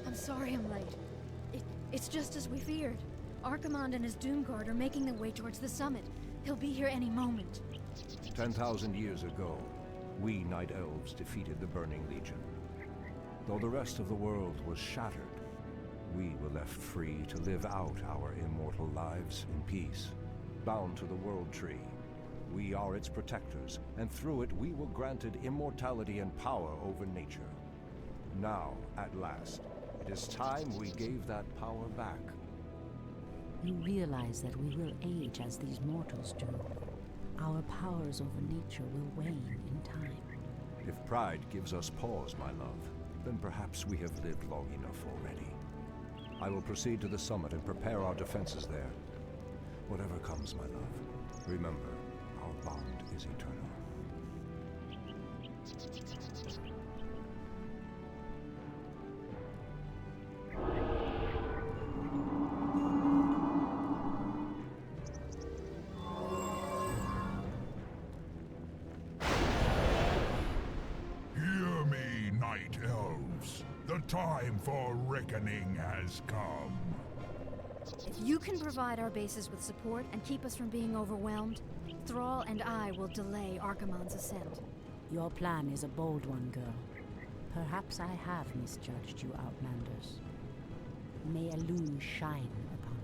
I'm sorry I'm late. It's just as we feared. Archimonde and his Doomguard are making their way towards the summit. He'll be here any moment. 10,000 years ago, we Night Elves defeated the Burning Legion. Though the rest of the world was shattered, we were left free to live out our immortal lives in peace. Bound to the World Tree, we are its protectors, and through it we were granted immortality and power over nature. Now, at last, it is time we gave that power back. You realize that we will age as these mortals do. Our powers over nature will wane in time. If pride gives us pause, my love, then perhaps we have lived long enough already. I will proceed to the summit and prepare our defenses there. Whatever comes, my love, remember, our bond is eternal. Hear me, Night Elves. The time for reckoning has come. If you can provide our bases with support and keep us from being overwhelmed, Thrall and I will delay Archimonde's ascent. Your plan is a bold one, girl. Perhaps I have misjudged you, Outlanders. May a loom shine upon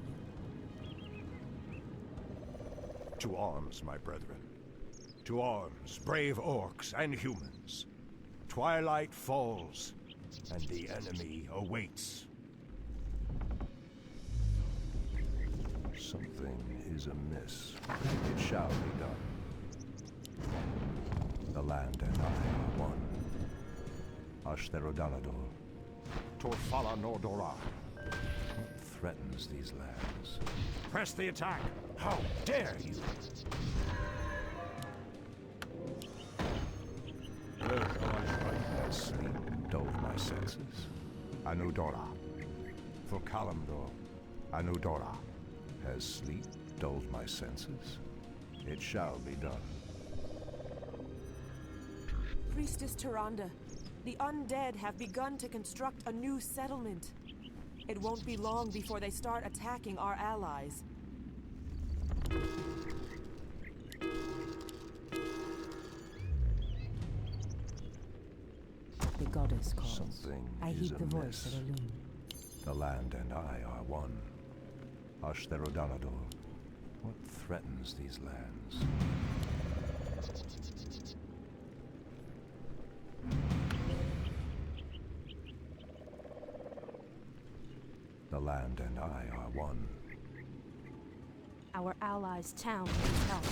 you. To arms, my brethren. To arms, brave orcs and humans. Twilight falls, and the enemy awaits. Something is amiss. It shall be done. The land and I are one. Ashtherodalador. Torfala Nordora. What threatens these lands? Press the attack! How dare you! Where shall I strike? Has sleep dulled my senses? Anudora. For Kalimdor. Anudora. Has sleep dulled my senses? It shall be done. Priestess Tyrande, the undead have begun to construct a new settlement. It won't be long before they start attacking our allies. The goddess calls. Something I is heed the amiss. voice of a loon. The land and I are one. Ashtherodalador. What threatens these lands? The land and I are one. Our allies' town needs help.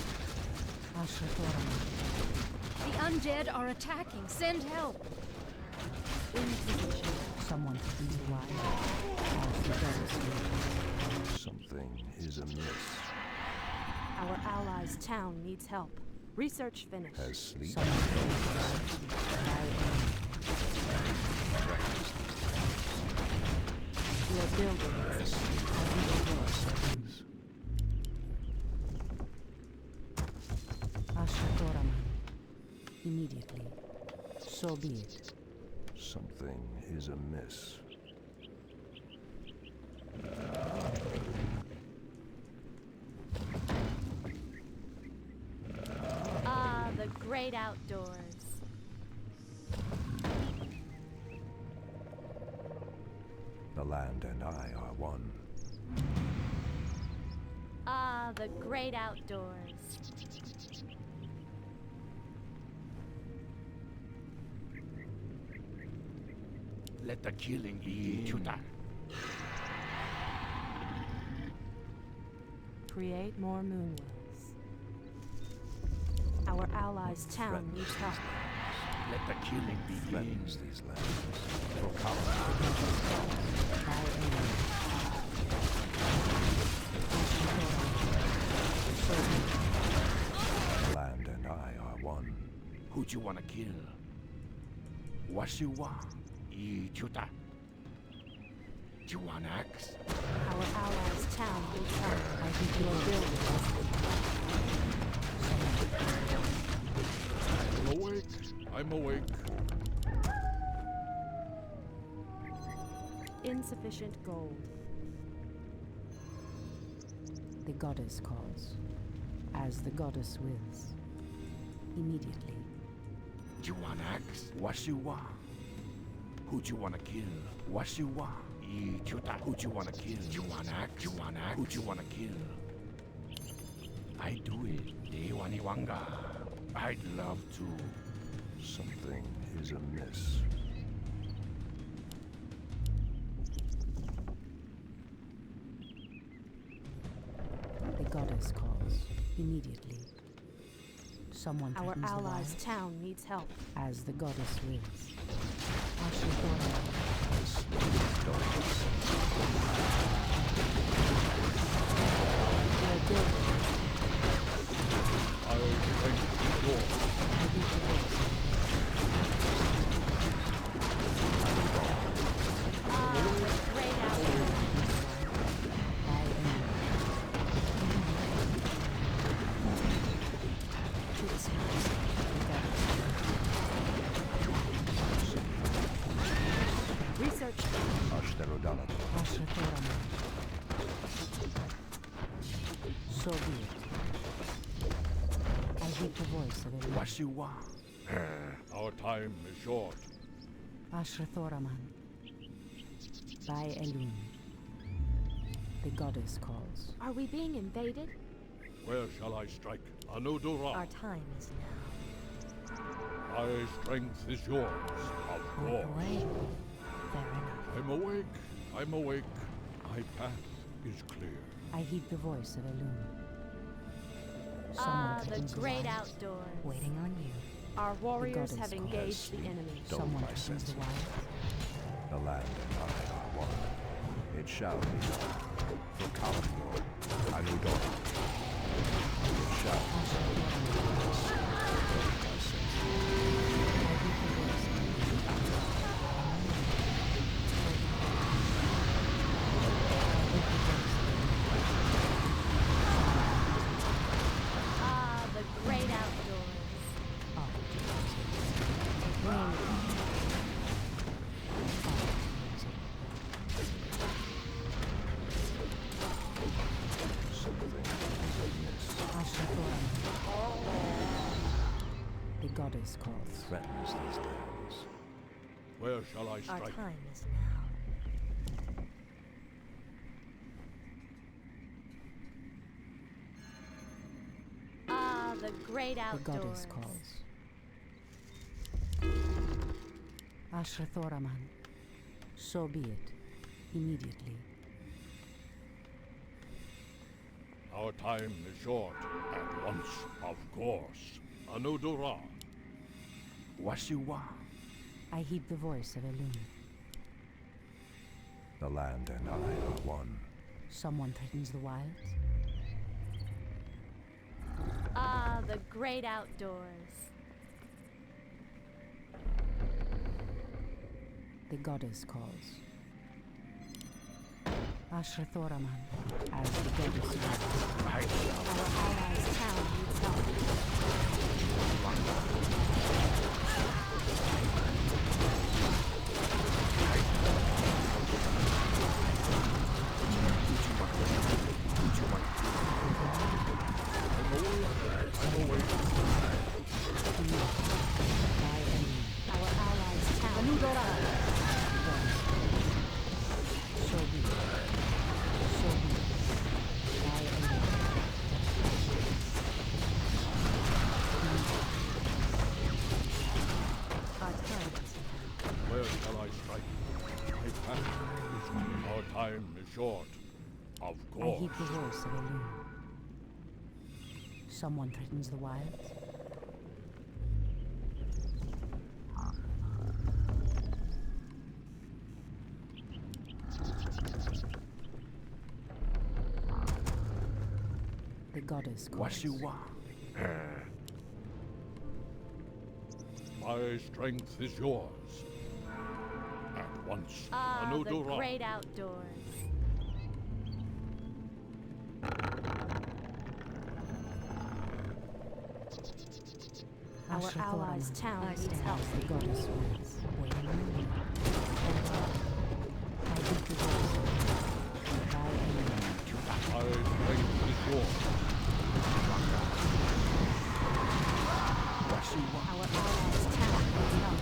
The undead are attacking. Send help. In position. Someone to be wise. As the goddess. Something is amiss. Our allies' town needs help. Research finished. Has sleep Someone We are building. Ashatoraman. Immediately. So be it. Something is amiss. Ah, the great outdoors. The land and I are one. Ah, the great outdoors. Let the killing be Chuta. Create more moonwells. Our allies' town needs help. Let the killing begin. Threatens these lands. For Kalimdor. The land and I are one. Who'd you want to kill? Wasiwa. I Tuta. Do you want axe? Our allies' town will come. I think your building I'm awake. I'm awake. Insufficient gold. The goddess calls, as the goddess wills. Immediately. Do you want axe? Wasiwa. Who do you want to kill? Wasiwa. I Tuta. Who do you want to kill? Do you want axe? Do you want axe? Who do you want to kill? I do it. Dewaniwanga. I'd love to. Something is amiss. The goddess calls. Immediately. Someone Our threatens the allies' wild, town needs help. as the goddess wills. Ashidora. Your building. I'll strength is yours. I reach the voice. The great outdoor. I am. To the skies. The goddess. Research. Ashtarodana. Ashidora. So be it. I hear the voice of a Wasiwa. Our time is short. Ashrathoraman. By Elun. The goddess calls. Are we being invaded? Where shall I strike? Anudura. Our time is now. My strength is yours, of Point course. away. Fair enough. I'm awake. I'm awake. My path is clear. I heed the voice of Elun. Ah, the threatens great wild, outdoors. waiting on you. Our warriors goddess have calls. engaged the enemy. Dull Someone my threatens the senses. wild. The land and I are one. It shall be. For Kalamor, Anudora. It shall be. Ah, the great outdoors. Something is amiss. The goddess calls. Threatens these days. Where shall I Our strike? time is now. Ah, the great The outdoors. goddess calls. Ashrathoraman. So be it. Immediately. Our time is short. At once, of course. Anudura. Wasiwa. I heed the voice of Elun. The land and I are one. Someone threatens the wilds. Ah, the great outdoors. The goddess calls. Ashrathoraman. As the goddess calls. I love. Our allies' town needs help. I'm awake. By Elun. Our allies' town. So be it. So be it. By Elun. Our time is now. Where shall I strike? My path is clear. Our time is short. Of I course. heed the voice of Elun. Someone threatens the wilds. The goddess calls. Wasiwa. My strength is yours. At once, Ah, the Anudura. great outdoors. Our allies' town needs help. The goddess waits, waiting on you. I give the voice of thy enemy. My strength is yours. Our allies' town needs help.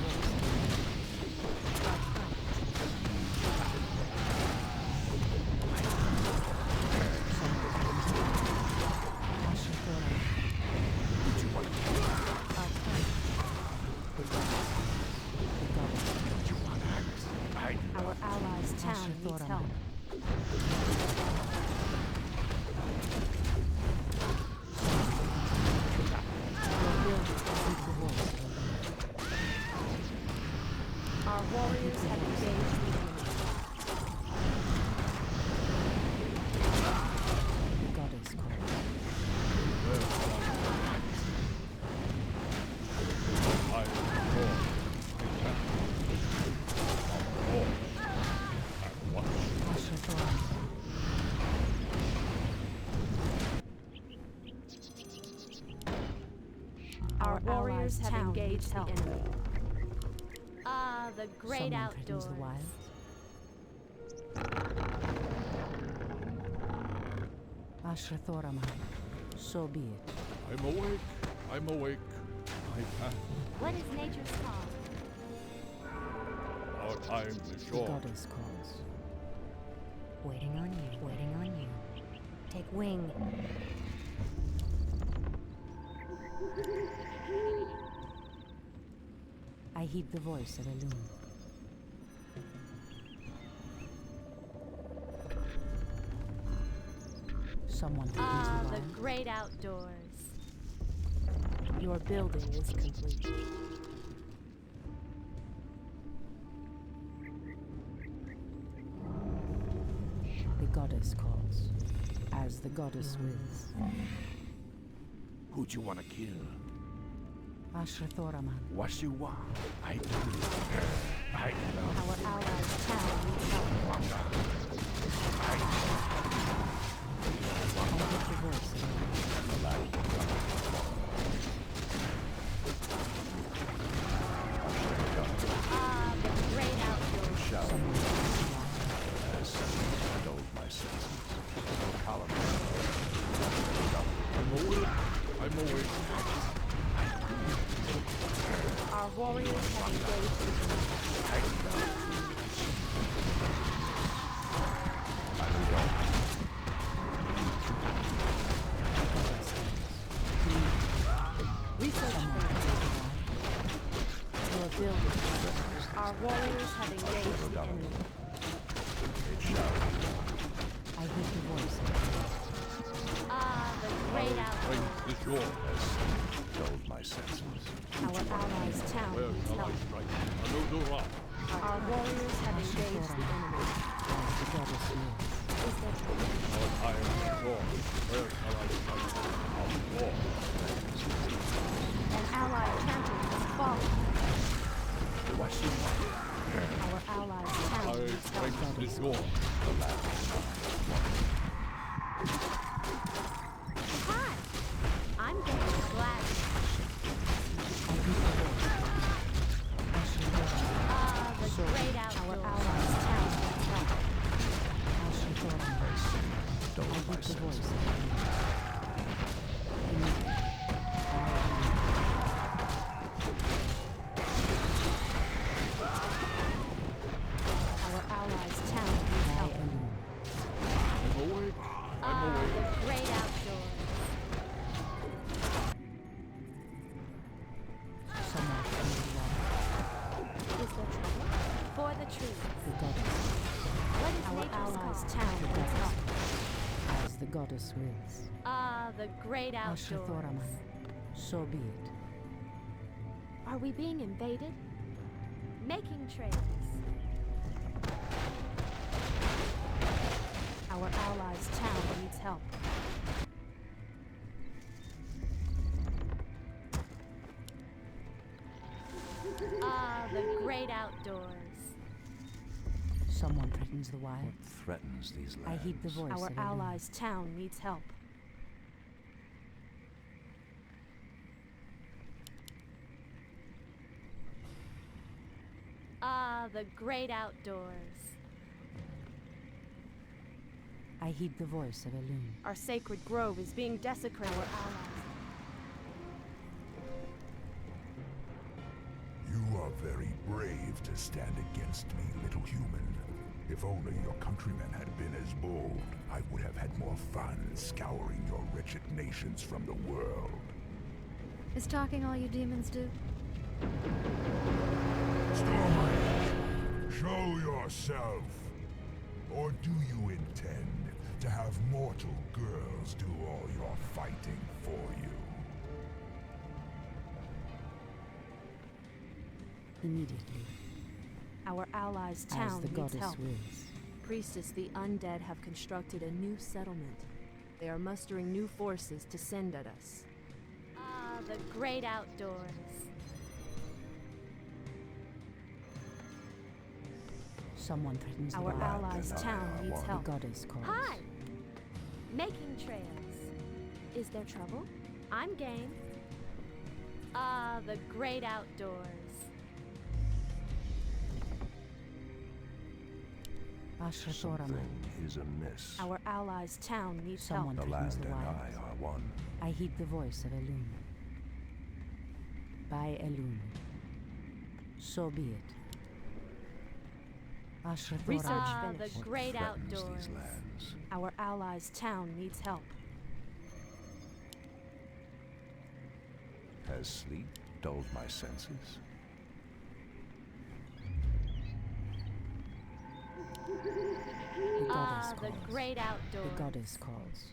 Our allies' town needs help. Our warriors have engaged the enemy. The goddess calls. I am yours. At once. Our warriors have engaged the enemy. Ah, the great Someone outdoors. threatens the wild. Ashrathoraman, so be it. I'm awake. I'm awake. I can. What is nature's call? Our time is The short. goddess calls. Waiting on you, waiting on you. Take wing. I heed the voice of a loon. Someone threatens Ah, the the wild. great outdoors. Your building is complete. The goddess calls, as the goddess wills. Who'd you wanna kill? Ashrathoraman, What you want? I do. I love. Our allies' town needs help. I heed the voice of a loon. Ah, the great outdoors. Shall Someone threatens the wild. as and dulled my senses. No caliber. I'm awake. I'm awake. Our warriors have engaged the enemy. Research failed. Your building. Our warriors have engaged the enemy. It shall be. I heed the voice of a loon. Ah, the great outdoors. Strength is yours. Dulled my senses. Our allies' town Where needs shall I help. strike? Anudura. Our warriors have engaged the enemy. As the goddess wills. Is there trouble? Our time is short. Where shall I strike? Of course. An allied champion has fallen. What you want? Our allies' town My needs help. strength is yours. Hi! I'm getting glad. I heed the voice. Ashrathoraman, Ah, the great outdoors. Our allies' town needs help. Ashrathoraman. I Dulled my heed the senses. voice of a loon. Beneath it, Our allies' town needs I help. am loon. I'm awake. I'm Ah, awake. the great outdoors. Someone threatens the wild. Is there trouble? For the trees. The goddess. What is our allies' town The needs goddess help. calls, as the goddess wills. Ah, the great outdoors. Ashrathoraman, so be it. Are we being invaded? Making trades. Our allies' town needs help. The great outdoors. Someone threatens the wild. What threatens these lands? I heed the voice Our of Elune. allies' town needs help. The great outdoors. I heed the voice of Elune. Our sacred grove is being desecrated. Our allies. You are very brave to stand against me, little human. If only your countrymen had been as bold, I would have had more fun scouring your wretched nations from the world. Is talking all you demons do? Stormlight, show yourself. Or do you intend to have mortal girls do all your fighting for you? Immediately, Our allies' as town the needs goddess help. wills. Priestess, the undead have constructed a new settlement. They are mustering new forces to send at us. The great outdoors. Someone threatens the Our wild. allies' town needs The help. goddess calls. Hi! Making trails. Is there trouble? I'm game. The great outdoors. Ashrathorama. Something is amiss. Our allies' town needs Someone help. The threatens land the and wild. I are one. I heed the voice of Elune. By Elune. So be it. Ashrathorama. Research The finished. great Threatens outdoors. these lands. Our allies' town needs help. Has sleep dulled my senses? The goddess The calls. great The outdoors. goddess calls.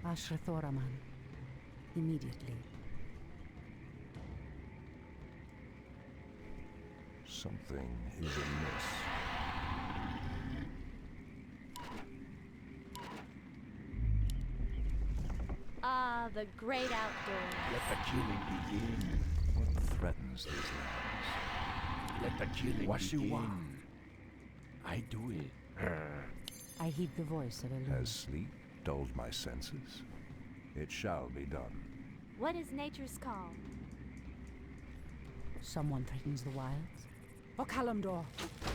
Ashrathoraman. Immediately. Something is amiss. The great outdoors. Let the killing begin. What threatens these lands? Let the killing What you begin. want? I do it. I heed the voice of Elune. Has sleep dulled my senses? It shall be done. What is nature's call? Someone threatens the wilds. For Kalimdor,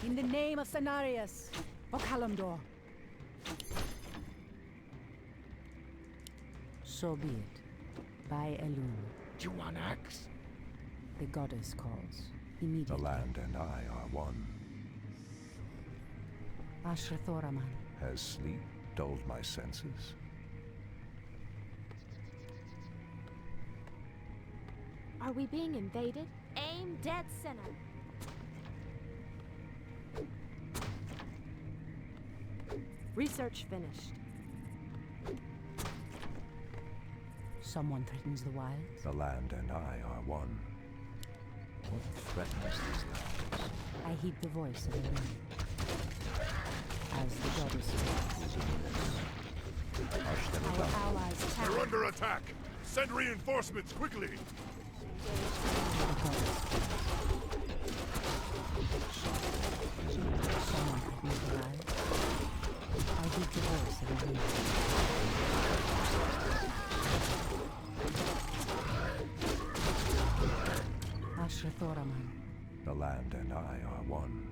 in the name of Cenarius, for Kalimdor. So be it. By Elune. Do you want axe? The goddess calls. The Immediately. land and I are one. Ashrathoraman. Has sleep dulled my senses? Are we being invaded? Aim dead center. Research finished. Someone threatens the wilds. The land and I are one. What threatens these lands? I heed the voice of Elune. As the goddess calls. Is amiss. Hush them Our down. allies' town. We're under attack! Send reinforcements quickly! The goddess calls. Someone threatens the wilds. I heed the voice of Elune. Ashrathoraman. The land and I are one.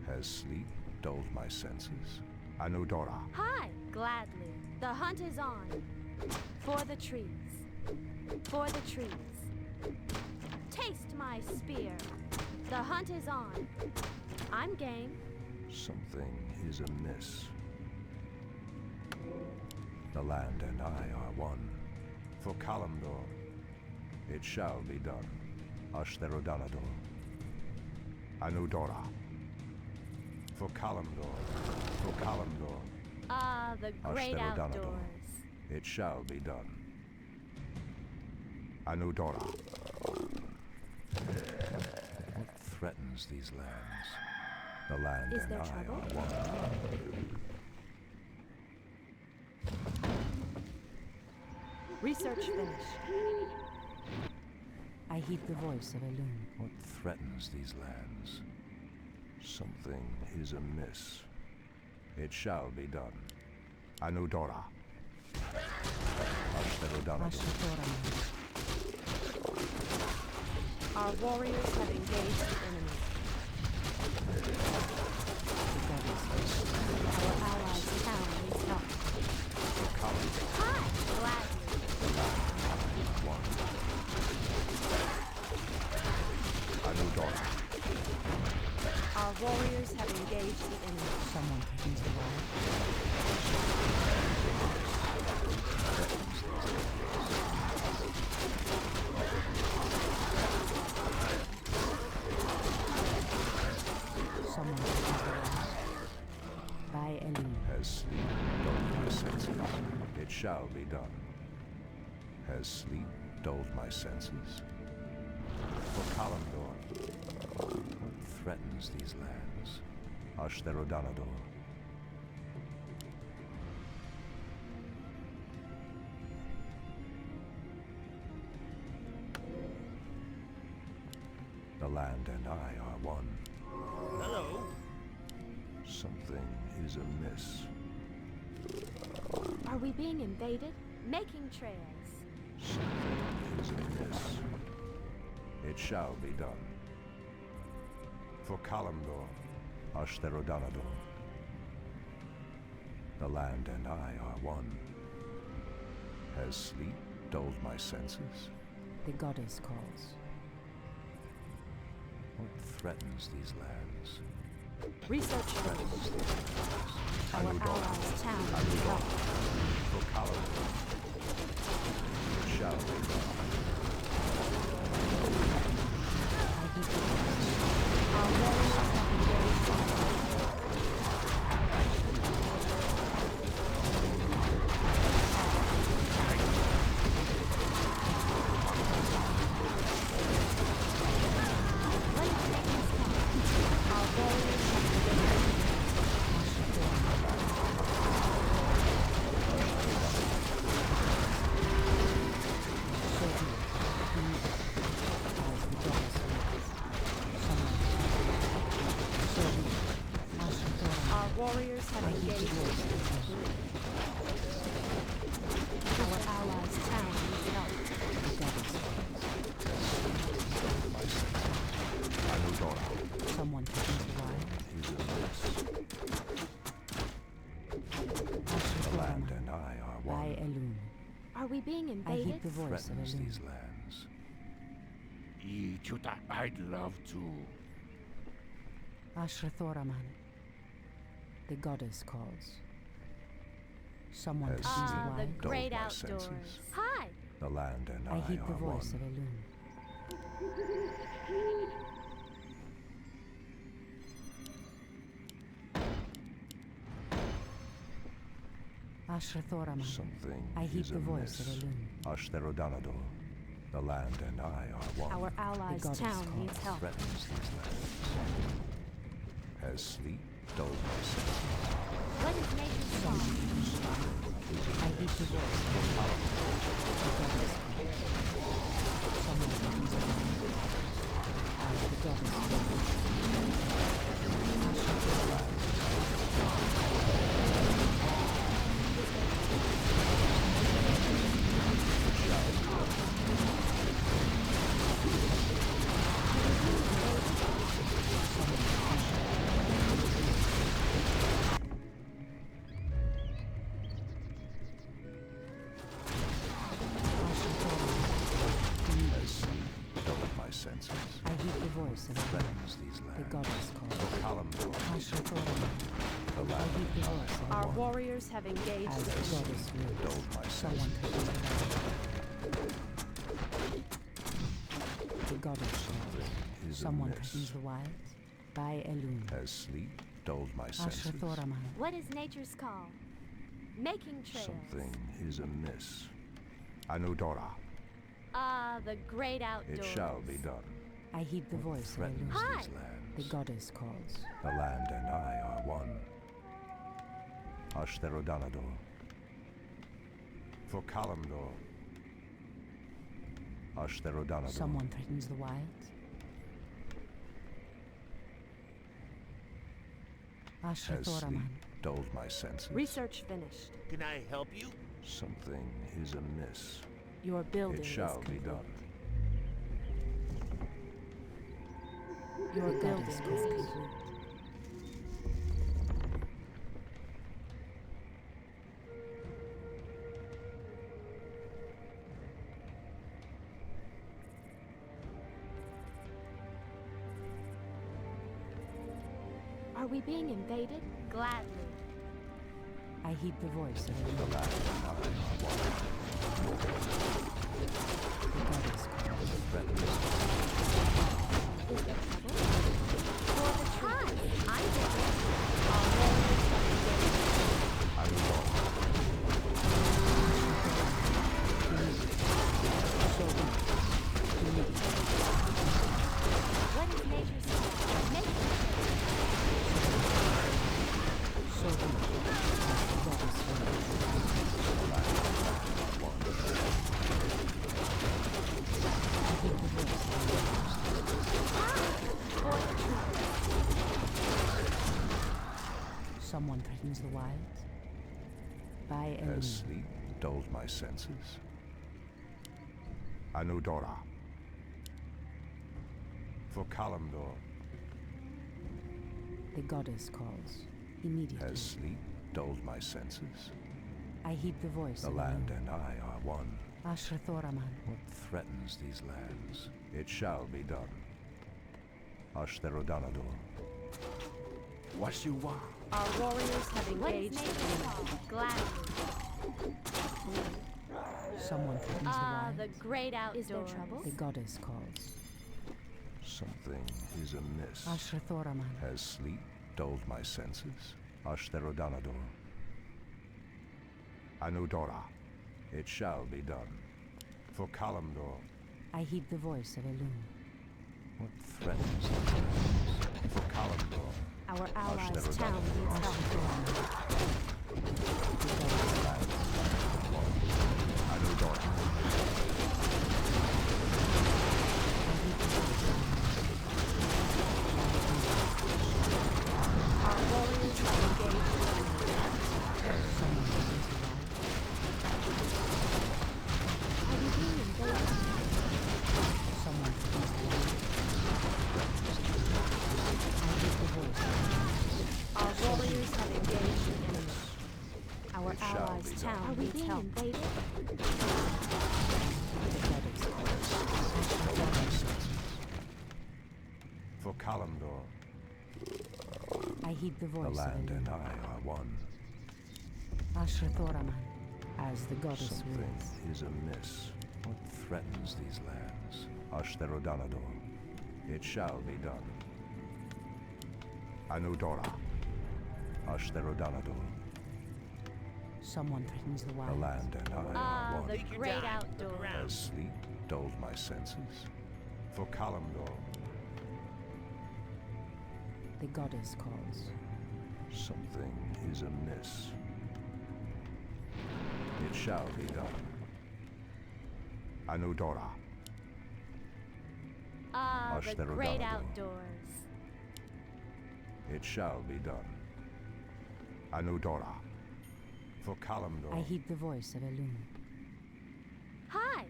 Has sleep dulled my senses? Anudora. Hi, gladly. The hunt is on. For the trees. For the trees. Taste my spear. The hunt is on. I'm game. Something is amiss. The land and I are one. For Kalimdor, it shall be done. Ashtherodalador. Anudora. For Kalimdor. For Kalimdor, The great Ashtherodalador. outdoors. It shall be done. Anudora. What threatens these lands? The land Is and there I trouble? are one. Research finished. I heed the voice of Elune. What threatens these lands? Something is amiss. It shall be done. Anudora. Ashtarodana. Our warriors have engaged the enemy. Our allies' town needs help. Hi! Gladly. Anudora. Our warriors have engaged the enemy. Someone could use the wall. Someone could use the wall. By Elune. Has sleep dulled my senses? It shall be done. Has sleep dulled my senses? For Kalimdor, what threatens these lands? Ashtherodanador. The land and I are one. Hello. Something is amiss. Are we being invaded? Making trails. Something is amiss. It shall be done. For Kalimdor, Ashtherodanador. The land and I are one. Has sleep dulled my senses? The goddess calls. What threatens these lands? Research Threatens these lands. Our allies' town needs Anudora. help. For Kalimdor. It shall be done. I heed the voice. Our warriors have engaged the enemy. Warriors have engaged. Our allies' town needs help. Anudora. Someone could use the wall. Is amiss. The land and I are By one. Elune. Are we being I invaded? heed the voice of Threatens Elune. these lands. I'd love to. Ashrathoraman. The goddess calls. Someone Has could use the Ah, the wall. dulled great my outdoors. senses. Hi! The land and I heed the are voice one. of Elune. Ashrathoraman. Something I heed is the voice amiss. of Elune. Ashtherodanador. The land and I are one. Our allies' goddess town calls. needs help. Threatens these lands. Has sleep dulled my senses? What is nature's song? I heed the voice of Elune. The goddess calls. Someone could use the wall. As the goddess calls. Has sleep dulled my senses? I heed the voice of Elune. Threatens these The lands. goddess calls. Kalimdor. Ashrathoraman. The I land heed the and voice of I are Our one. warriors have engaged As the the enemy. goddess wills. Dulled my Someone senses. could use the wall. The goddess calls. Is Someone amiss. could use the wilds. By Elune. Has sleep dulled my senses? Ashrathoraman. What is nature's call? Making trails. Something is amiss. Anudora. Ah, the great outdoors. It shall be done. I heed the voice of Threatens Elune. Hi. these lands. The goddess calls. The land and I are one. Ashtherodanador. For Kalimdor. Ashtherodanador. Someone threatens the wilds. Has sleep Ashrathoraman. dulled my senses? Research finished. Can I help you? Something is amiss. Your building It shall is be complete. done. Your The building goddess is calls. complete. Are we being invaded? Gladly. I heed the voice of The the land and I are one. goddess calls. The threatens. Is there trouble? For the time, I'm ready. All warriors have engaged. I will walk. What is nature's law? Make it. So be it. The goddess wills. I heed the voice of the For the truth. Someone threatens the wilds. By Has Elune. sleep dulled my senses? Anudora. For Kalimdor. The goddess calls. Immediately. Has sleep dulled my senses? I heed the voice The of land Elune. and I are one. Ashrathoraman. What threatens these lands? It shall be done. Ashtherodanador. What you want? Our warriors have What is engaged. nature's law? Gladly. Someone threatens the Ah, wilds. the great outdoors. Is there trouble? The goddess calls. Something is amiss. Ashrathoraman. Has sleep dulled my senses? Ashtherodanador. Anudora. It shall be done. For Kalimdor. I heed the voice of Elune. What threatens these lands? For Kalimdor. Our allies' Ashtherodanador. town needs help. Anudora. Our warriors have engaged. Are we being invaded? Someone threatens the wilds. I heed the voice of Our warriors have engaged the enemy. Our It shall allies' be done. town Are we needs being help. invaded? the goddess calls. For Kalimdor. I heed the The voice of land and I Elune. are one. Ashrathoraman. As the goddess Something wills. is amiss. What threatens these lands? Ashtherodanador. It shall be done. Anudora. Ashtherodanador. Someone threatens the The wilds. land and I Ah, are one. the great outdoors. Has sleep dulled my senses? For Kalimdor. The goddess calls. Something is amiss. It shall be done. Anudora. Ah, the great Ashtherodanador. outdoors. It shall be done. Anudora. For Kalimdor. I heed the voice of Elune. Hi.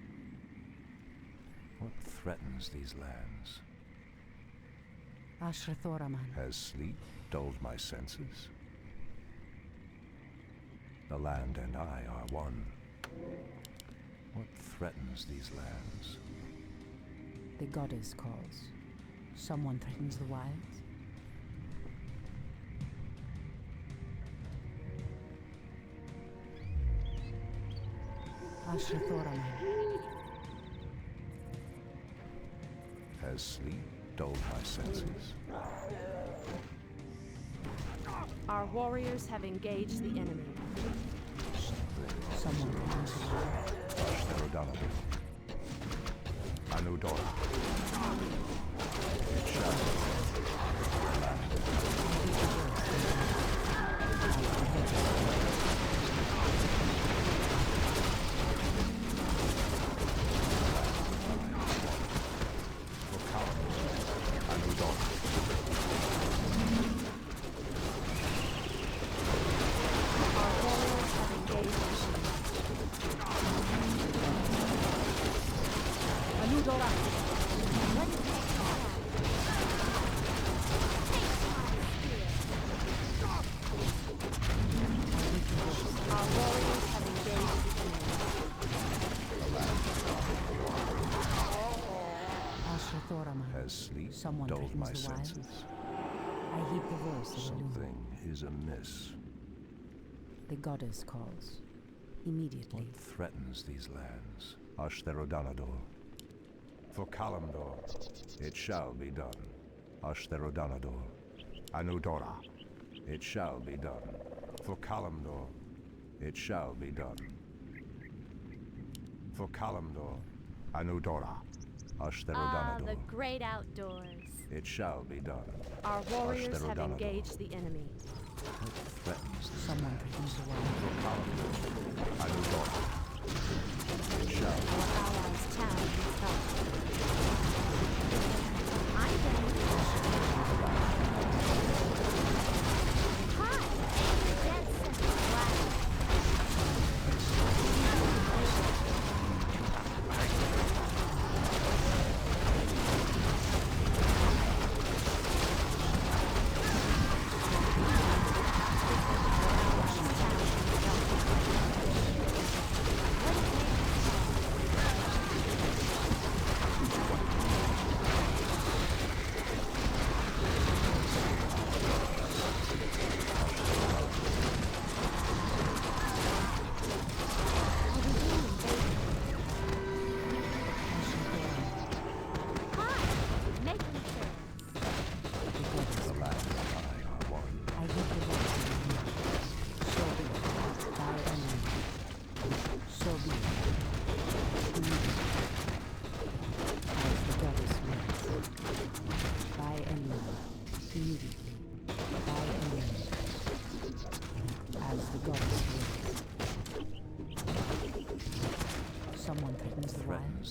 What threatens these lands? Ashrathoraman. Has sleep dulled my senses? The land and I are one. What threatens these lands? The goddess calls. Someone threatens the wilds. Ashrathoraman. Has sleep dulled my senses? Our warriors have engaged the enemy. Someone threatens the wilds. Ashtherodanador. Anudora. It shall be Ashrathoraman. Has sleep Someone dulled my threatens the wilds. senses? I heed the voice of Elune. Something is amiss. The goddess calls. Immediately. What threatens these lands? Ashtherodanador. For Kalimdor, it shall be done. Ashtherodanador. Anudora, it shall be done. For Kalimdor, it shall be done. For Kalimdor, Anudora, Ashtherodanador. The great outdoors. It shall be done. Our warriors have Ashtherodanador. engaged the enemy. What threatens this? Someone threatens the wild. For Kalimdor, Anudora. It shall be Our allies' town is help. I'm getting Hi! Dead center black.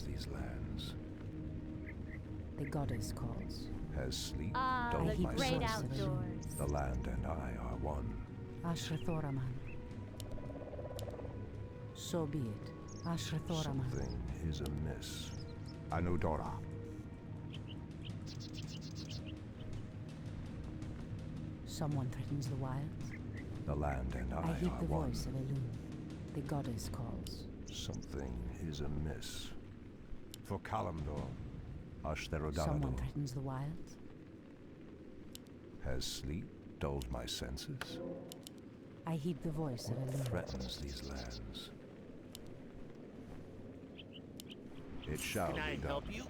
These lands. The goddess calls. Has sleep The dulled my great senses? outdoors. The land and I are one. Ashrathoraman. So be it. Ashrathoraman. Something is amiss. Anudora. Someone threatens the wilds. The land and I heed are the one. voice of Elune. The goddess calls. Something is amiss. For Kalimdor, Someone Ashtherodanador. threatens the wilds. Has sleep dulled my senses? I heed the voice of What Elune. threatens these lands? It shall Can I be done. help you?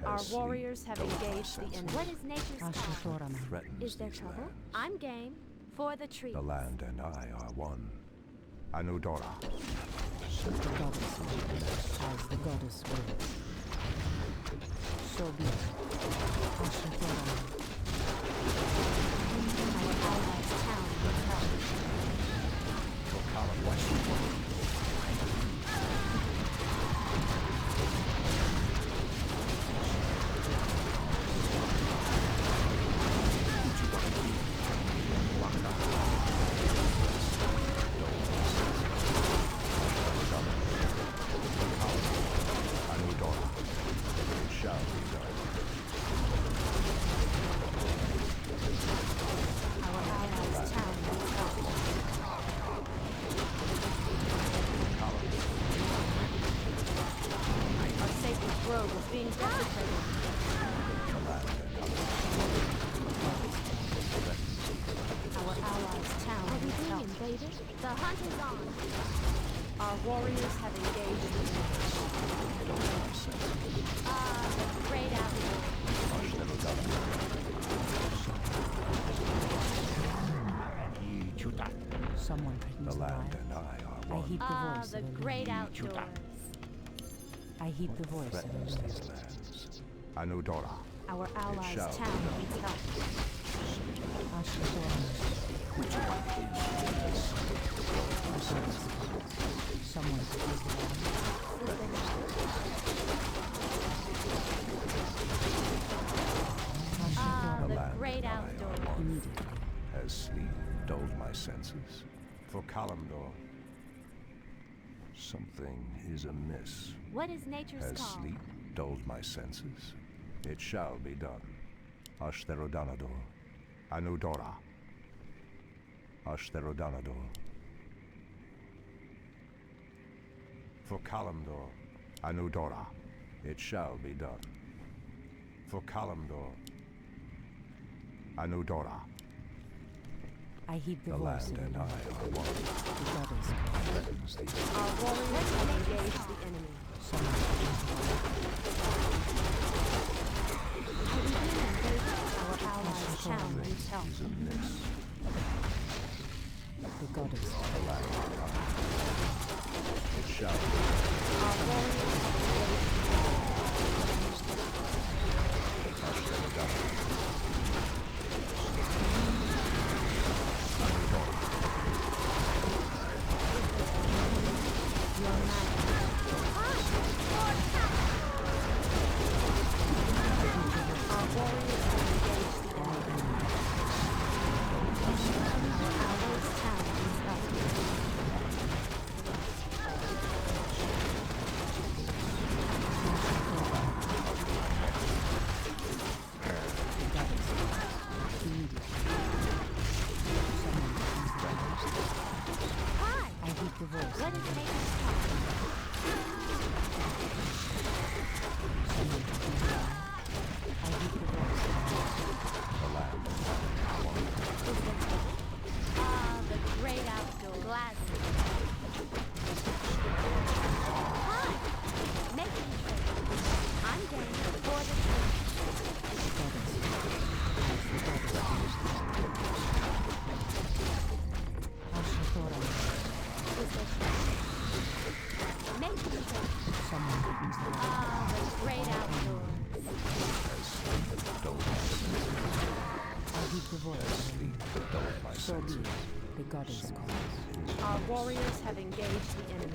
Has Our sleep warriors have dulled my engaged the senses? enemy. What is nature's call? Ashrathoraman. Threatens Is there these trouble? lands? I'm game. For the trees. The land and I are one. Anudora. The goddess wills, as the goddess wills. So be it. Ashrathoraman. Our allies' town is help. For Kalimdor. Anudora. It shall be done. Our allies' town is help. Our sacred grove is being desecrated. Our allies' town is help. Invaded? The hunt is on. Our warriors have engaged the enemy. The great outdoors. Someone threatens The the land wild. and I are I one. heed the voice The of Elune. great outdoors. I heed the voice of Threatens Elune. these lands. Anudora. Our allies' shall be town done. needs help. Ashrathoraman. Someone threatens the wild. Ashrathoraman. The land great and I are outdoors. one. Immediately. Has sleep dulled my senses? For Kalimdor, something is amiss. What is nature's Has call? sleep dulled my senses? It shall be done. Ashtherodanador. Anudora. Ashtherodanador. For Kalimdor, Anudora. It shall be done. For Kalimdor. Anudora. I heed the The voice land of and I Elune. are one. The goddess Threatens the Our warriors have engaged the enemy. summons the Our allies' town needs help. is amiss. the goddess. The land and I. It shall be. Our warriors have engaged your Our warriors have engaged the enemy. Our allies' town needs help. Hi! I heed the voice. Let us make this talk. Summon the I heed the voice. The land and I are one. Ah, the great outdoor. Gladly. Hi! Making trade. I'm game for the trade. Making trade. Someone opens the door. Ah, the great outdoors. Dull my senses. I heed the voice. Sleep, dull my So be senses. it. The goddess calls. Our warriors have engaged the enemy.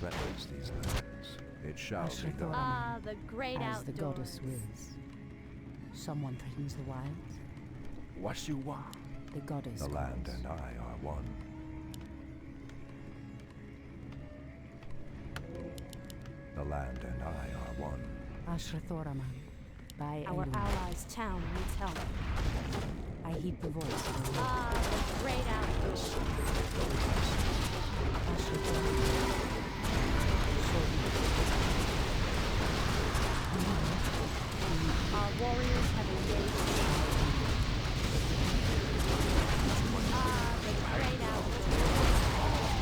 Threatens these lands. It shall be done. Ah, the great As outdoors. the goddess wills. Someone threatens the wilds. What you want? The goddess The land calls. and I are one. The land and I are one. Ashrathoraman. By Our Elune. allies' town needs help. I heed the voice of Elune. Ah, the great outdoors. Ashrathoraman. So be it. Our warriors have engaged. Ah, the great outdoors.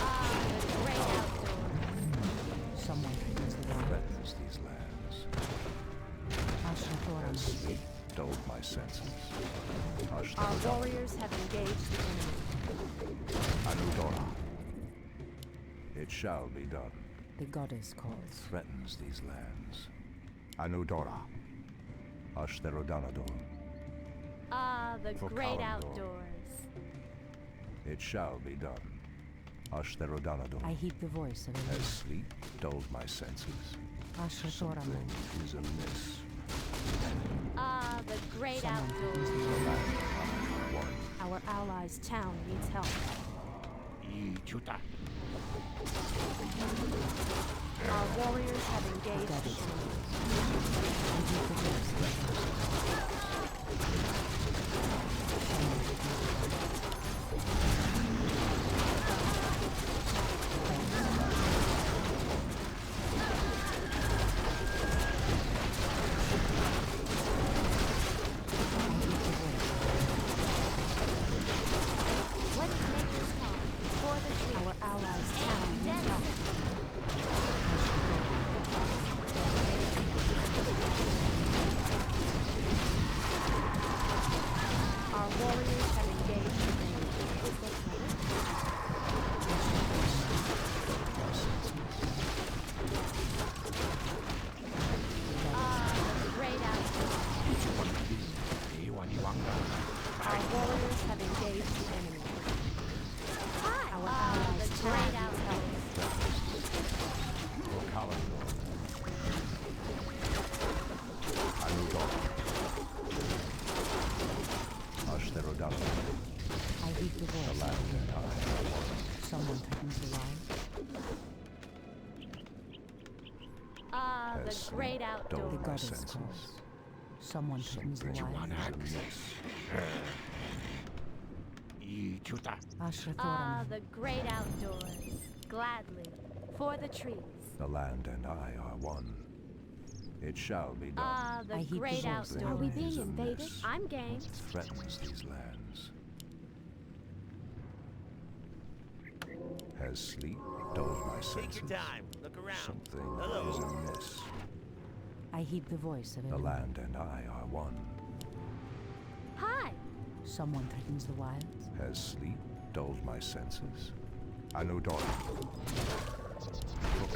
Ah, the great outdoors. Someone threatens the wilds. Threatens these lands. Ashrathoraman. Sleep, dulled my senses. Hush Our the warriors have engaged the enemy. Anudora. It shall be done. The goddess calls. Threatens these lands. Anudora. Ashtherodanador. Ah, the For great Kalimdor. outdoors. It shall be done. Ashtherodanador. I heed the voice of As Elune. sleep dulled my senses. Ashrathoraman. Something is amiss. Ah, the great Someone threatens outdoors. the The wilds. land and I are one. Our allies' town needs help. Y chuta. Our warriors have engaged the goddess enemy. I heed the voice of Elune. Someone threatens the wilds. Let us make this talk. For the tree. Our allies' town needs help. Our warriors have engaged. Someone threatens the wild. Ah, the Has great sleep dulled outdoors. The my goddess senses? calls. Someone threatens the Something wild. is amiss. Ashra Ah, Thoraman. the great outdoors. Gladly. For the trees. The land and I are one. It shall be done. Ah, the I heed the great voice of outdoors. the Are we wind. being Is invaded? amiss. I'm game. What threatens these lands? Has sleep dulled my senses? Take your time. Look around. Something Hello. is amiss. I heed the voice of The Elena. land and I are one. Hi. Someone threatens the wilds. Has sleep dulled my senses? I know dawn. For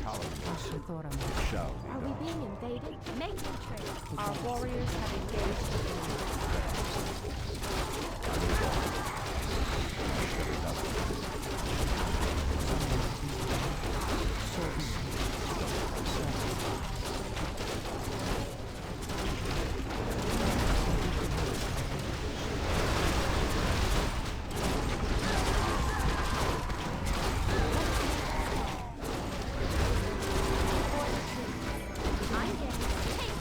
Kalimdor Ashra Thoraman. shall be Are done. we being invaded? Make me trade. Our warriors have engaged. I'm game. Take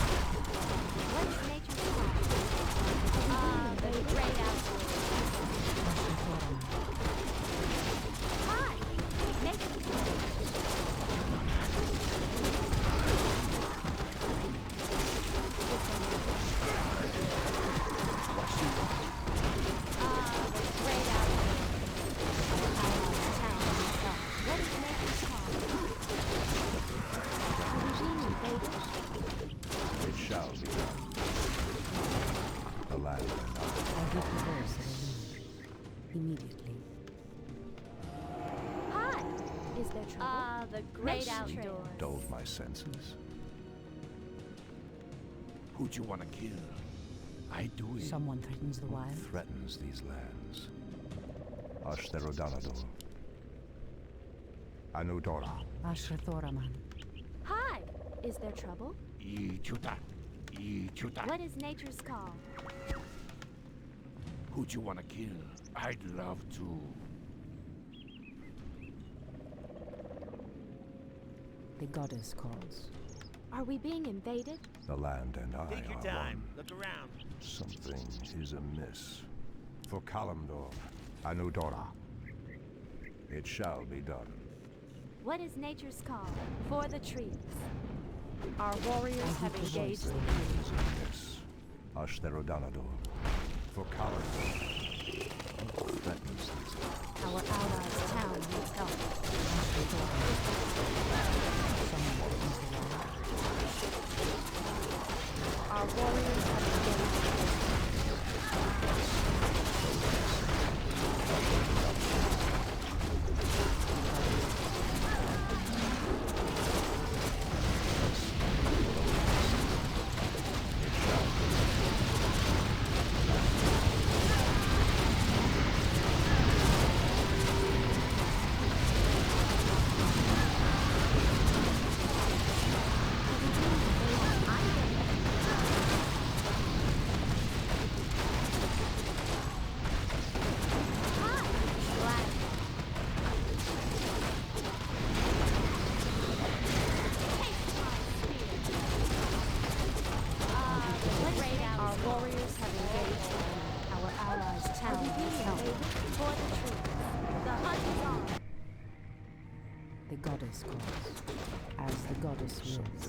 What's nature's call? Ah, the great outdoors. Hi. Make me trade. Ah, the great outdoors. Town itself. What is nature's call? Are we being invaded? It shall be done. The land and I. I heed the voice of Elena. Immediately. Hi. Is there trouble? Ah, the great outdoors. Dulled my senses? Who'd you wanna kill? I do it. Someone threatens the What wild. threatens these lands? Ashtherodanador. Anudora. Ashra Thoraman. Hi. Is there trouble? Ichuta. What is nature's call? Who'd you wanna kill? I'd love to. The goddess calls. Are we being invaded? The land and I Take your are time. one. Look around. Something is amiss. For Kalimdor. Anudora. It shall be done. What is nature's call? For the trees. Our warriors have heed the engaged. voice of Something is amiss. Ashtherodanador. For Kalimdor. What threatens these lands? Our allies' town needs help. Ashra Thoraman. Someone threatens the wild. Our warriors have engaged. Our warriors have engaged. Our allies' town needs help. For the trees. The hunt is on. The goddess calls. As the goddess wills.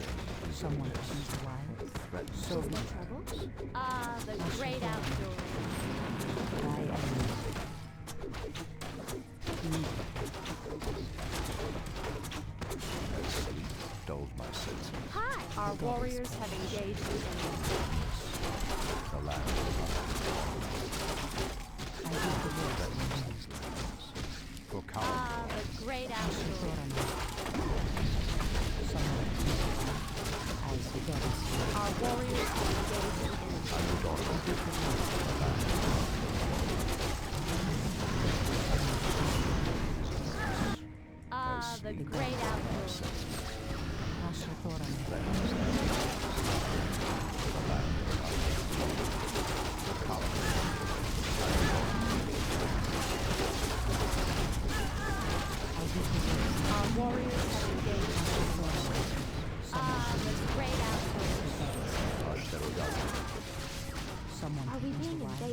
Someone threatens the wild. Threatens So these be Trouble? lands. Ah, the great outdoors. thy enemy. Immediately. Has sleep dulled my senses? Hi. Our warriors have engaged. The land and I heed the voice I. of Elena. These lands. For Ah, Kalimdor. the great outdoors. Thoraman. Someone threatens the wild. As the goddess wills. Our warriors have engaged. Anudora. I heed the voice of Elena. Ah, the great outdoors. Ashra Thoraman.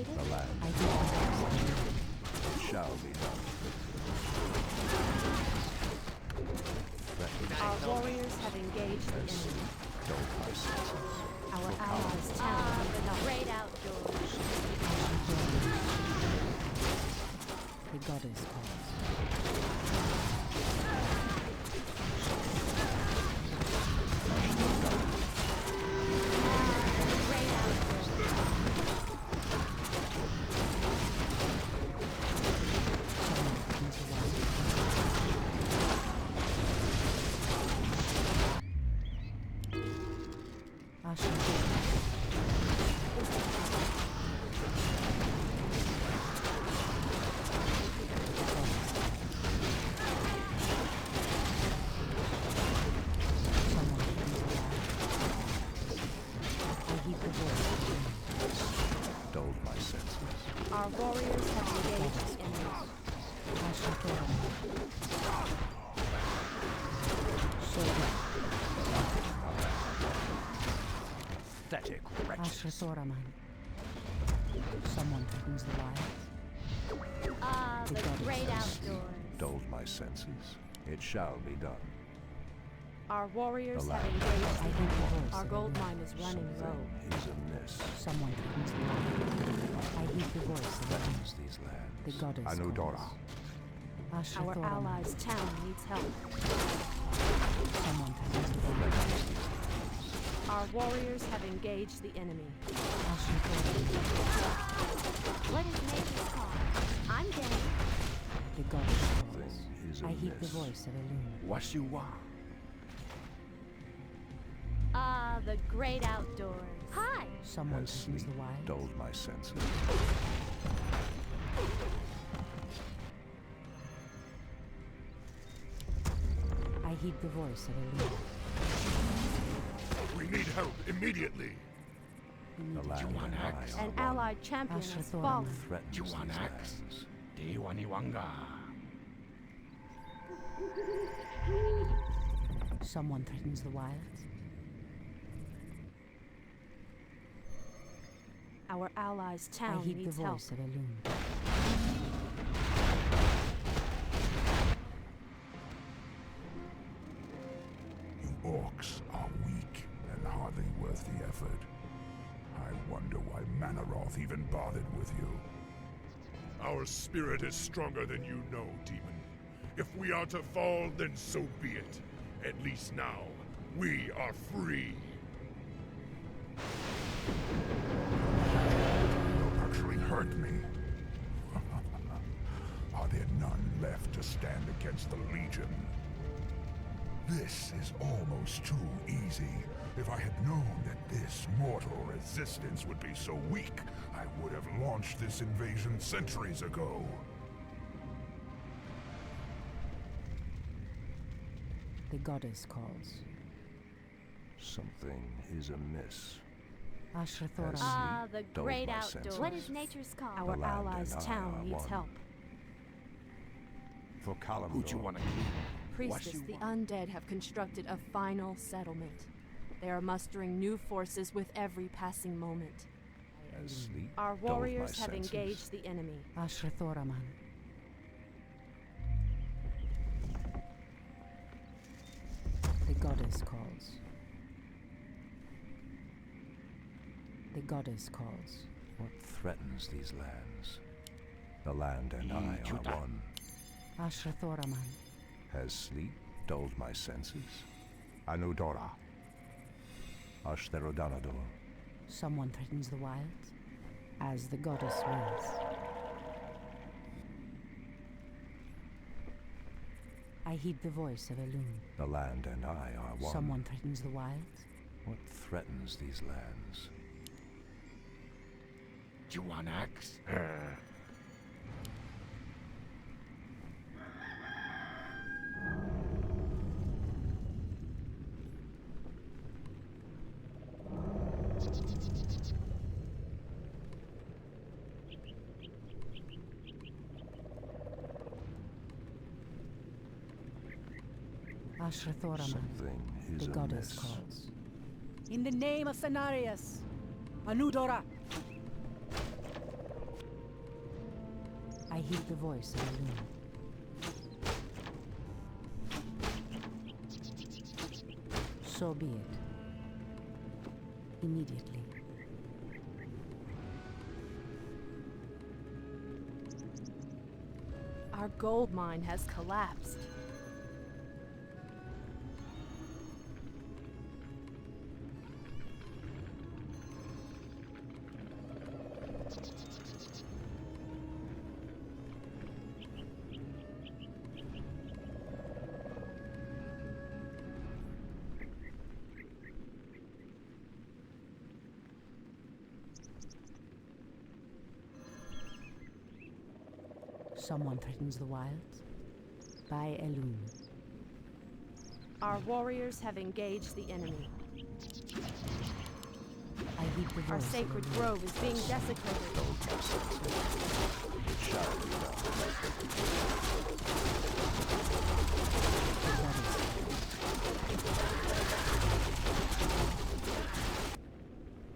created. The land I heed the voice of Elune. shall be done. Threaten Our warriors have engaged the enemy. dulled my senses. Our allies' town. The great outdoors. The goddess calls. Great outdoors. Dulled my senses. Our warriors have engaged the enemy. Pathetic wretches. Ashrathoraman. Someone threatens the wild. Ah, the goddess great has outdoors. Dulled my senses. It shall be done. Our warriors The have land. engaged I the heed enemy. the voice Our of gold Elune. mine is running low. Something is amiss. Someone threatens the wild. I heed the voice of Elune. Threatens these lands. The goddess Anudora. calls. Our Ashrathoraman. allies' town needs help. Someone threatens the wild. Threatens these lands. Our warriors have engaged the enemy. Ashrathoraman. What is nature's call? I'm game. The goddess calls. Something is I heed the amiss. voice of Elune. What you want? Ah, the great outdoors. Hi. Someone Has threatens sleep the wild. dulled my senses. I heed the voice of Elune. We need help immediately. The land want and I axe? are An one. allied champion has Ashrathoraman. fallen. Threatens You these want axe? lands. Dewaniwanga. Someone threatens the wild. Our allies' I town heed the needs help. voice of Elune. You orcs are weak and hardly worth the effort. I wonder why Manaroth even bothered with you. Our spirit is stronger than you know, demon. If we are to fall, then so be it. At least now, we are free. You actually hurt me. Are there none left to stand against the Legion? This is almost too easy. If I had known that this mortal resistance would be so weak, I would have launched this invasion centuries ago. The goddess calls. Something is amiss. Ashrathoraman. Ah, the dulled great my outdoors. senses. What is nature's call? The Our land allies' and I town are needs one. help. For Kalimdor. Who you wanna kill? Priestess, you the want? undead have constructed a final settlement. They are mustering new forces with every passing moment. As sleep Our dulled my warriors have senses. engaged the enemy. Ashrathoraman. The goddess calls. The goddess calls. What threatens these lands? The land and I are one. Ashrathoraman. Has sleep dulled my senses? Anudora. Ashtherodanador. Someone threatens the wild. As the goddess wills. I heed the voice of Elune. The land and I are one. Someone threatens the wild. What threatens these lands? You want axe? Ashrathoraman. Something is The goddess amiss. calls. In the name of Cenarius, Anudora. I heed the voice of Elune. So be it. Immediately. Our gold mine has collapsed. Someone threatens the wilds? By Elune. Our warriors have engaged the enemy. I heed the voice. Our sacred of Elune. grove is being desecrated. It shall be done.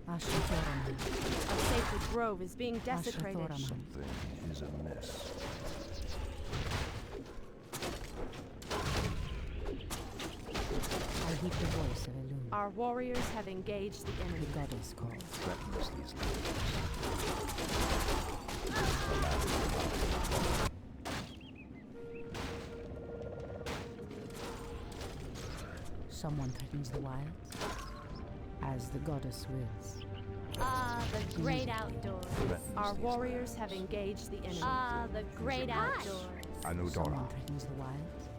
Ashatoraman. Our sacred grove is being desecrated. Ashatoraman. Something is amiss. I heed the voice of Elune. Our warriors have engaged the The enemy. goddess calls. Threatens these lands. Someone threatens the wilds? As the goddess wills. Ah, the great outdoors. Threatens Our these warriors lands. have engaged the enemy. Ah, the great outdoors. Anudora. Someone threatens the wilds?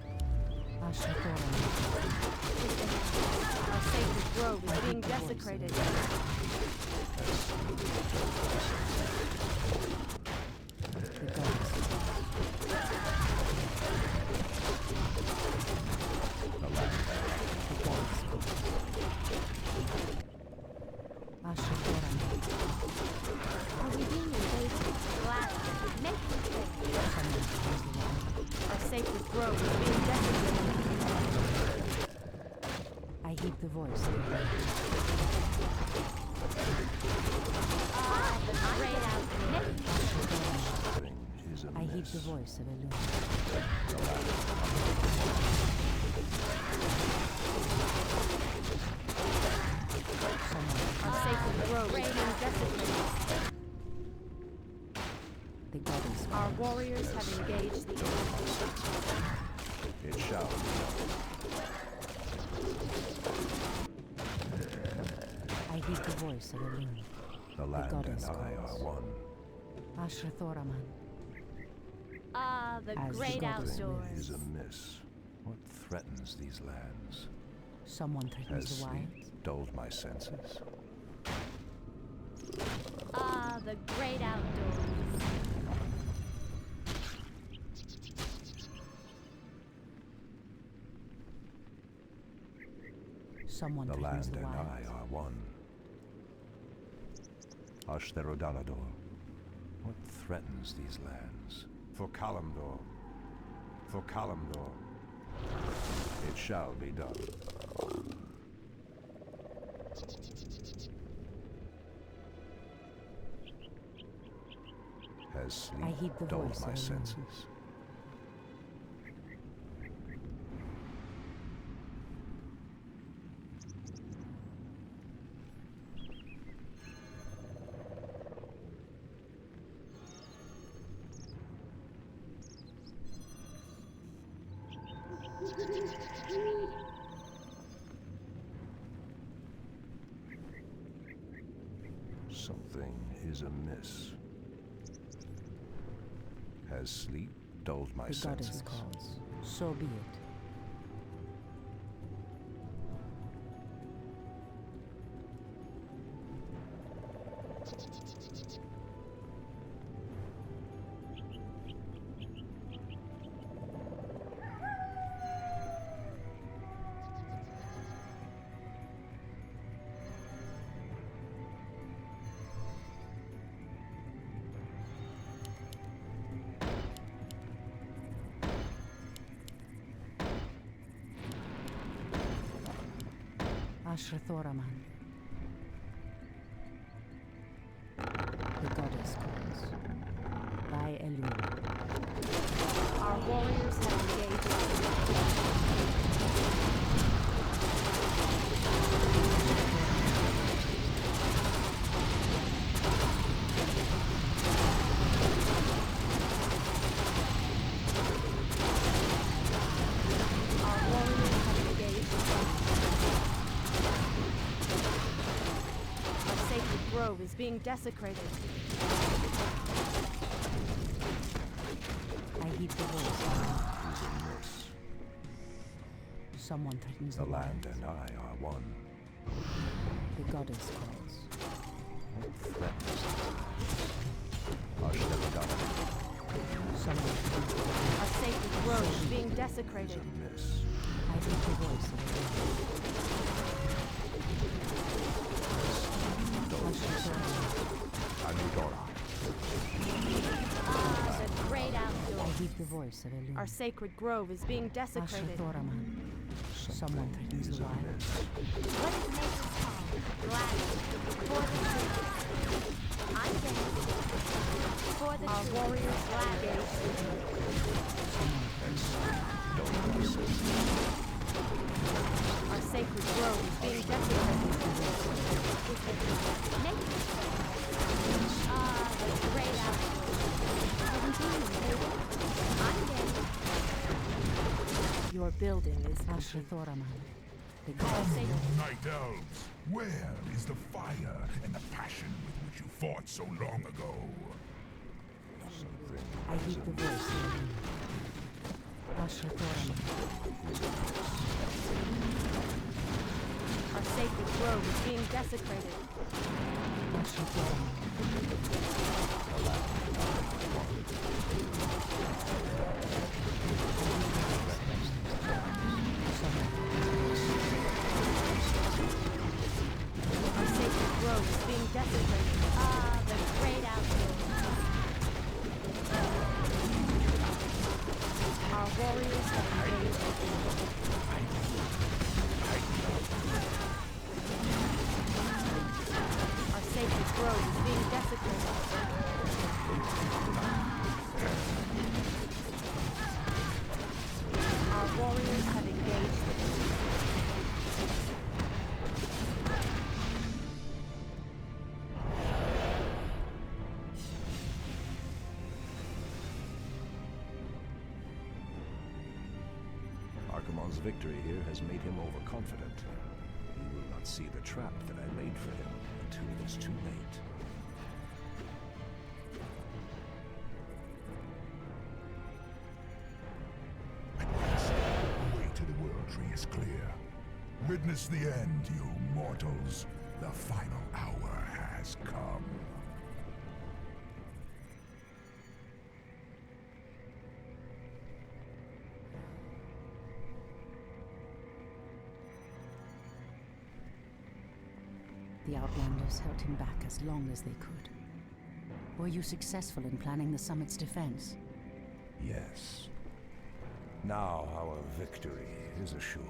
Ashatoraman. Our sacred grove is being desecrated. The goddess. The land. The goddess calls. Ashatoraman. Are we being invaded? Gladly. Make me think. Someone threatens the wilds? Our sacred grove is being desecrated. I heed the voice of Elune. Ah, the great outdoors. Something is amiss. I heed the voice of Elune. Our sacred grove is being desecrated. The goddess Our calls. warriors have engaged the enemy. It shall be done. I heed the voice of Elune. The land and goddess I calls. are one. Ashrathoraman. Ah, the As the great goddess outdoors. Is amiss. What threatens these lands? Someone threatens Has the sleep wilds? dulled my senses? Ah, the great outdoors. Someone The threatens land the and wilds? I are one. Ashtherodalador. What threatens these lands? For Kalimdor. For Kalimdor. It shall be done. Has I heed sleep the dulled voice my of Elune. senses? Something is amiss. Has sleep dulled my The senses? goddess calls. So be it. Ashrathoraman. The goddess calls. by Elune. Our warriors have engaged. Is being desecrated. I heed the voice. Someone threatens The land and I are one. The goddess calls. Threatens. Someone. A sacred grove is being desecrated. I heed the voice of the The great outdoors. I heed the voice of Elune. Our sacred grove is being desecrated. Someone threatens the wild. What is nature's call? Gladly. For the truth. I'm game. For the Our warriors gladly. Our sacred grove is being desecrated. The great I'm game. Your building is Ashrathoraman. Night elves, where is the fire and the passion with which you fought so long ago? I heed the voice of Elune. Ashrathoraman. Our sacred grove is being desecrated. Ashrathoraman. Our sacred grove is being desecrated. The great outdoors. Our warriors have engaged. Our sacred grove is being desecrated. Our warriors have engaged. Archimonde's victory here has made him overconfident. He will not see the trap that I laid for him until it is too late. At last, the way to the World Tree is clear. Witness the end, you mortals. The final hour has come. The Outlanders held him back as long as they could. Were you successful in planning the summit's defense? Yes. Now our victory is assured.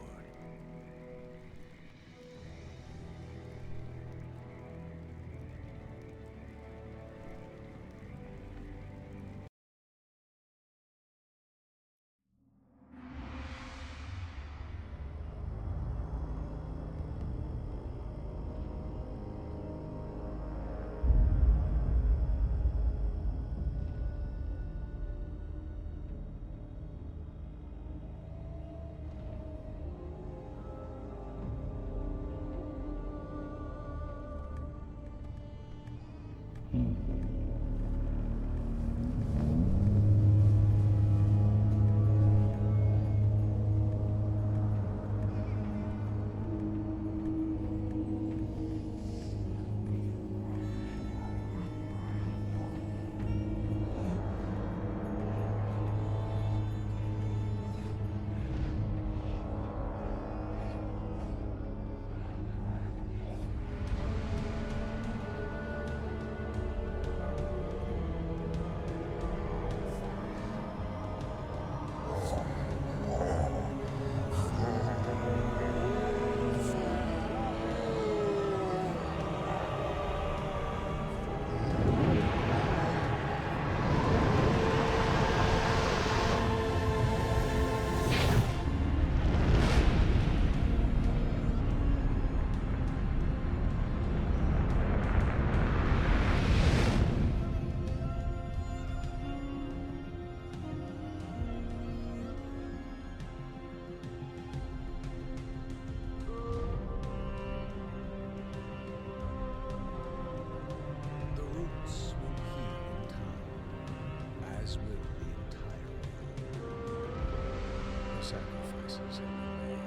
sacrifices have been made.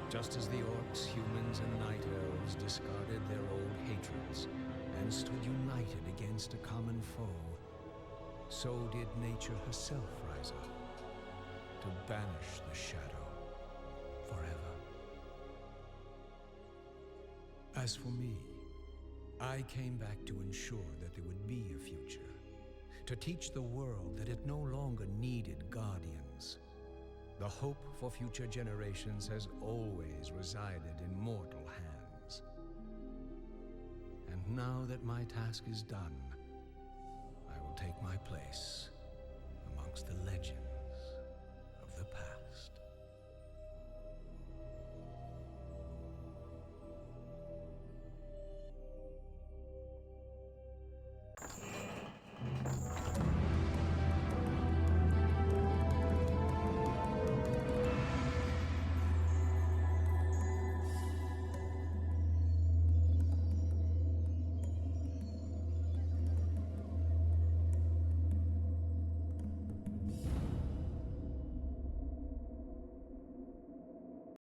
Just as the orcs, humans, and night elves discarded their old hatreds and stood united against a common foe, so did nature herself rise up to banish the shadow forever. As for me, I came back to ensure that there would be a future, to teach the world that it no longer needed guardians. The hope for future generations has always resided in mortal hands. And now that my task is done, I will take my place amongst the legends.